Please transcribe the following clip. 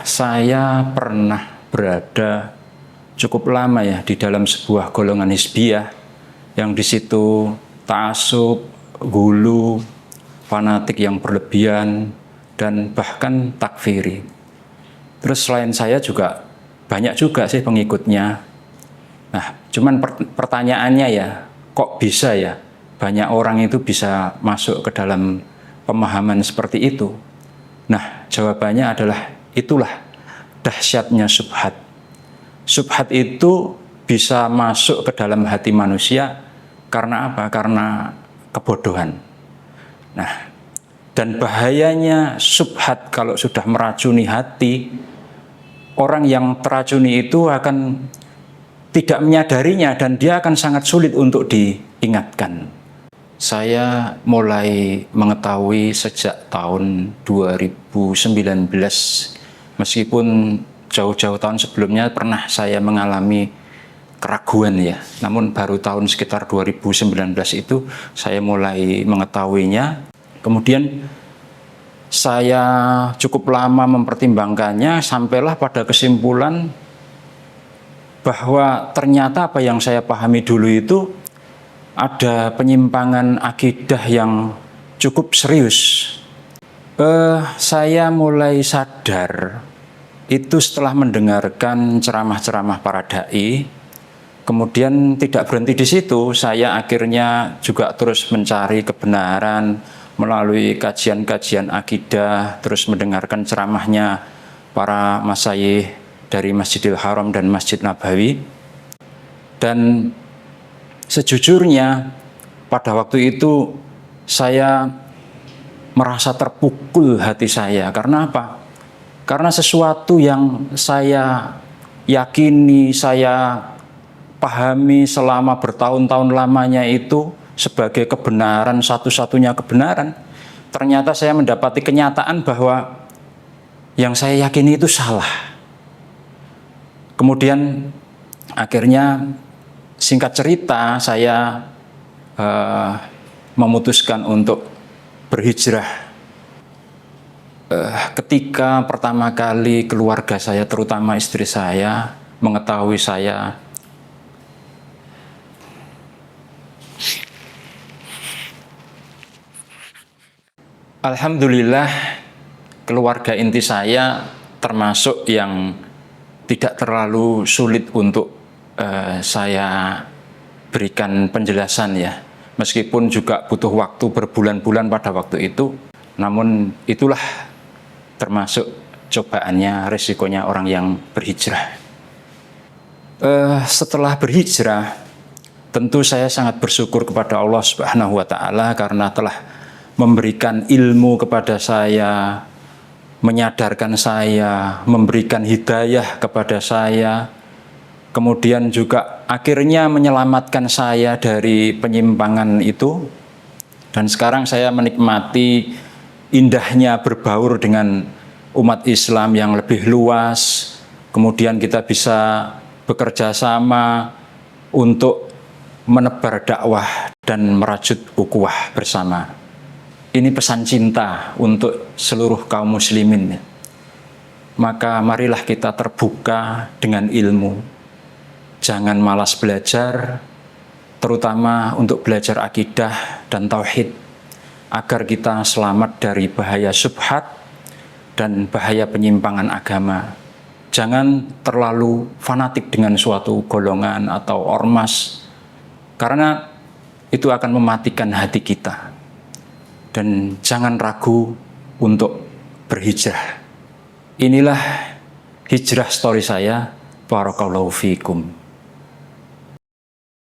Saya pernah berada cukup lama ya di dalam sebuah golongan hizbiyah yang di situ ta'assub, gulu, fanatik yang berlebihan, dan bahkan takfiri. Terus selain saya juga banyak juga sih pengikutnya. Nah, cuman pertanyaannya ya, kok bisa ya banyak orang itu bisa masuk ke dalam pemahaman seperti itu? Nah, jawabannya adalah itulah dahsyatnya syubhat. Syubhat itu bisa masuk ke dalam hati manusia karena apa? Karena kebodohan. Nah, dan bahayanya syubhat kalau sudah meracuni hati, orang yang teracuni itu akan tidak menyadarinya dan dia akan sangat sulit untuk diingatkan. Saya mulai mengetahui sejak tahun 2019, meskipun jauh-jauh tahun sebelumnya pernah saya mengalami keraguan ya. Namun baru tahun sekitar 2019 itu saya mulai mengetahuinya. Kemudian saya cukup lama mempertimbangkannya, sampailah pada kesimpulan bahwa ternyata apa yang saya pahami dulu itu ada penyimpangan akidah yang cukup serius. Saya mulai sadar itu setelah mendengarkan ceramah-ceramah para dai. Kemudian tidak berhenti di situ, saya akhirnya juga terus mencari kebenaran melalui kajian-kajian akidah, terus mendengarkan ceramahnya para masyayikh dari Masjidil Haram dan Masjid Nabawi. Dan sejujurnya pada waktu itu saya merasa terpukul hati saya. Karena apa? Karena sesuatu yang saya yakini, saya pahami selama bertahun-tahun lamanya itu sebagai kebenaran, satu-satunya kebenaran, ternyata saya mendapati kenyataan bahwa yang saya yakini itu salah. Kemudian akhirnya singkat cerita saya memutuskan untuk berhijrah. Ketika pertama kali keluarga saya, terutama istri saya, mengetahui saya alhamdulillah, keluarga inti saya termasuk yang tidak terlalu sulit untuk saya berikan penjelasan ya. Meskipun juga butuh waktu berbulan-bulan pada waktu itu, namun itulah termasuk cobaannya, resikonya orang yang berhijrah. Setelah berhijrah, tentu saya sangat bersyukur kepada Allah Subhanahu wa Ta'ala karena telah memberikan ilmu kepada saya, menyadarkan saya, memberikan hidayah kepada saya, kemudian juga akhirnya menyelamatkan saya dari penyimpangan itu. Dan sekarang saya menikmati indahnya berbaur dengan umat Islam yang lebih luas. Kemudian kita bisa bekerja sama untuk menebar dakwah dan merajut ukhuwah bersama. Ini pesan cinta untuk seluruh kaum muslimin. Maka marilah kita terbuka dengan ilmu. Jangan malas belajar, terutama untuk belajar akidah dan tauhid, agar kita selamat dari bahaya syubhat dan bahaya penyimpangan agama. Jangan terlalu fanatik dengan suatu golongan atau ormas, karena itu akan mematikan hati kita. Dan jangan ragu untuk berhijrah. Inilah hijrah story saya. Barakallahu fiikum.